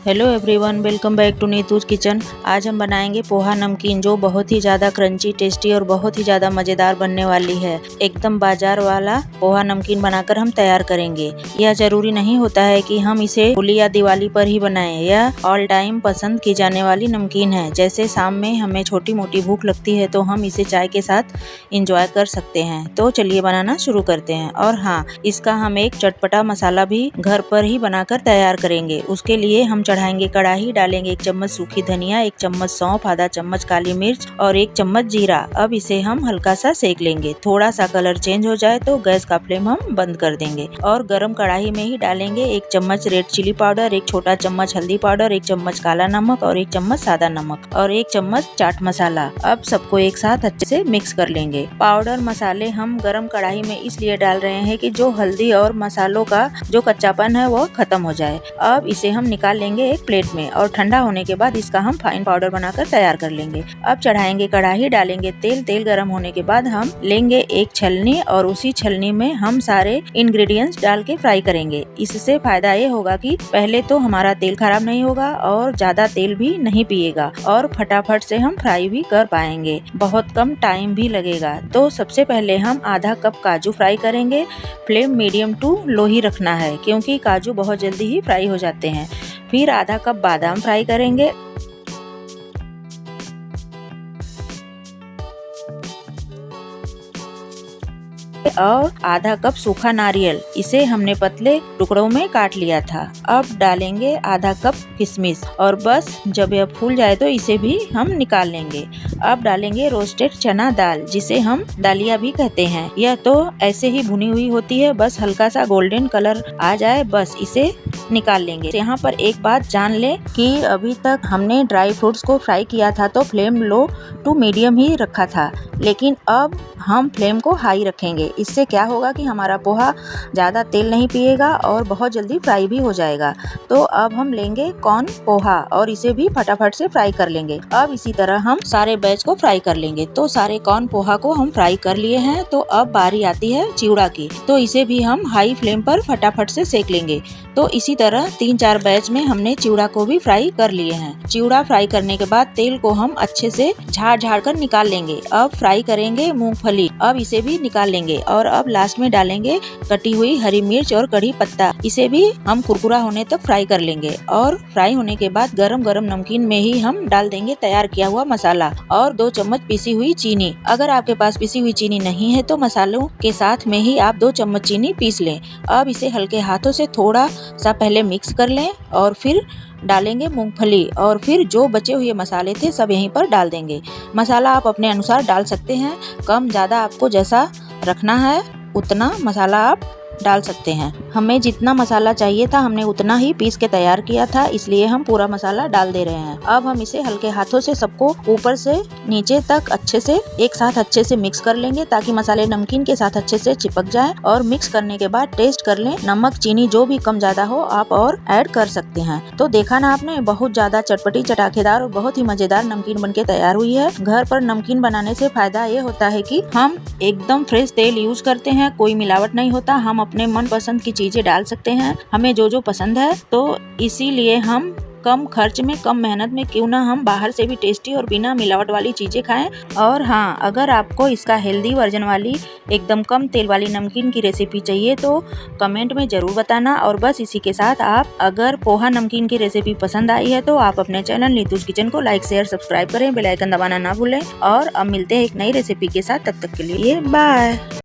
Hello everyone, welcome back to Neetu's kitchen. आज हम बनाएंगे पोहा नमकीन, जो बहुत ही ज़्यादा क्रंची, टेस्टी और बहुत ही ज़्यादा मज़ेदार बनने वाली है। एकदम बाजार वाला पोहा नमकीन बनाकर हम तैयार करेंगे। यह ज़रूरी नहीं होता है कि हम इसे होली या दिवाली पर ही बनाएं। यह ऑल टाइम पसंद की जाने वाली नमकीन है। जैसे शाम में हमें छोटी मोटी भूख लगती है तो हम इसे चाय के साथ इंजॉय कर सकते हैं। तो चलिए बनाना शुरू करते हैं। और हाँ, इसका हम एक चटपटा मसाला भी घर पर ही बनाकर तैयार करेंगे। उसके लिए हम चढ़ाएंगे कढ़ाई, डालेंगे 1 चम्मच सूखी धनिया, 1 चम्मच सौंफ, आधा चम्मच काली मिर्च और 1 चम्मच जीरा। अब इसे हम हल्का सा सेक लेंगे। थोड़ा सा कलर चेंज हो जाए तो गैस का फ्लेम हम बंद कर देंगे और गरम कढ़ाई में ही डालेंगे 1 चम्मच रेड चिली पाउडर, 1 छोटा चम्मच हल्दी पाउडर, 1 चम्मच काला नमक और 1 चम्मच सादा नमक और 1 चम्मच चाट मसाला। अब सबको एक साथ अच्छे से मिक्स कर लेंगे। पाउडर मसाले हम गरम कढ़ाई में इसलिए डाल रहे हैं कि जो हल्दी और मसालों का जो कच्चापन है वो खत्म हो जाए। अब इसे हम निकाल लेंगे एक प्लेट में और ठंडा होने के बाद इसका हम फाइन पाउडर बनाकर तैयार कर लेंगे। अब चढ़ाएंगे कढ़ाई, डालेंगे तेल गर्म होने के बाद हम लेंगे एक छलनी और उसी छलनी में हम सारे इंग्रेडिएंट्स डाल के फ्राई करेंगे। इससे फायदा ये होगा कि पहले तो हमारा तेल खराब नहीं होगा और ज्यादा तेल भी नहीं पिएगा और फटाफट से हम फ्राई भी कर पाएंगे। बहुत कम टाइम भी लगेगा। तो सबसे पहले हम आधा कप काजू फ्राई करेंगे। फ्लेम मीडियम टू लो ही रखना है क्योंकि काजू बहुत जल्दी ही फ्राई हो जाते हैं। फिर आधा कप बादाम फ्राई करेंगे और आधा कप सूखा नारियल, इसे हमने पतले टुकड़ों में काट लिया था। अब डालेंगे आधा कप किशमिश और बस जब यह फूल जाए तो इसे भी हम निकाल लेंगे। अब डालेंगे रोस्टेड चना दाल, जिसे हम दालिया भी कहते हैं। यह तो ऐसे ही भुनी हुई होती है, बस हल्का सा गोल्डन कलर आ जाए बस इसे निकाल लेंगे। यहाँ पर एक बात जान ले कि अभी तक हमने ड्राई फ्रूट्स को फ्राई किया था तो फ्लेम लो टू मीडियम ही रखा था, लेकिन अब हम फ्लेम को हाई रखेंगे। इससे क्या होगा कि हमारा पोहा ज़्यादा तेल नहीं पिएगा और बहुत जल्दी फ्राई भी हो जाएगा। तो अब हम लेंगे कॉर्न पोहा और इसे भी फटाफट से फ्राई कर लेंगे। अब इसी तरह हम सारे बैच को फ्राई कर लेंगे। तो सारे कॉर्न पोहा को हम फ्राई कर लिए हैं। तो अब बारी आती है चिवड़ा की, तो इसे भी हम हाई फ्लेम पर फटाफट से सेक लेंगे। तो इसी तरह 3-4 बैच में हमने चिवड़ा को भी फ्राई कर लिए हैं। चिवड़ा फ्राई करने के बाद तेल को हम अच्छे से झाड़ कर निकाल लेंगे। अब फ्राई करेंगे मूंगफली, अब इसे भी निकाल लेंगे और अब लास्ट में डालेंगे कटी हुई हरी मिर्च और कड़ी पत्ता। इसे भी हम कुरकुरा होने तक फ्राई कर लेंगे और फ्राई होने के बाद गरम गरम नमकीन में ही हम डाल देंगे तैयार किया हुआ मसाला और 2 चम्मच पिसी हुई चीनी। अगर आपके पास पिसी हुई चीनी नहीं है तो मसालों के साथ में ही आप 2 चम्मच चीनी पीस लें। अब इसे हल्के हाथों से थोड़ा सा पहले मिक्स कर लें और फिर डालेंगे मूंगफली और फिर जो बचे हुए मसाले थे सब यहीं पर डाल देंगे। मसाला आप अपने अनुसार डाल सकते हैं, कम ज़्यादा आपको जैसा रखना है उतना मसाला आप डाल सकते हैं। हमें जितना मसाला चाहिए था हमने उतना ही पीस के तैयार किया था, इसलिए हम पूरा मसाला डाल दे रहे हैं। अब हम इसे हल्के हाथों से सबको ऊपर से नीचे तक अच्छे से एक साथ अच्छे से मिक्स कर लेंगे ताकि मसाले नमकीन के साथ अच्छे से चिपक जाए। और मिक्स करने के बाद टेस्ट कर लें, नमक चीनी जो भी कम ज्यादा हो आप और ऐड कर सकते हैं। तो देखा ना आपने, बहुत ज्यादा चटपटी चटाकेदार और बहुत ही मजेदार नमकीन बनके तैयार हुई है। घर पर नमकीन बनाने से फायदा ये होता है कि हम एकदम फ्रेश तेल यूज करते हैं, कोई मिलावट नहीं होता। हम अपने मनपसंद की चीजें डाल सकते हैं, हमें जो जो पसंद है। तो इसीलिए हम कम खर्च में कम मेहनत में क्यों ना हम बाहर से भी टेस्टी और बिना मिलावट वाली चीजें खाएं। और हाँ, अगर आपको इसका हेल्दी वर्जन वाली एकदम कम तेल वाली नमकीन की रेसिपी चाहिए तो कमेंट में जरूर बताना। और बस इसी के साथ आप अगर पोहा नमकीन की रेसिपी पसंद आई है तो आप अपने चैनल नीतूज किचन को लाइक शेयर सब्सक्राइब करें, बेल आइकन दबाना ना भूलें। और अब मिलते हैं एक नई रेसिपी के साथ, तब तक के लिए बाय।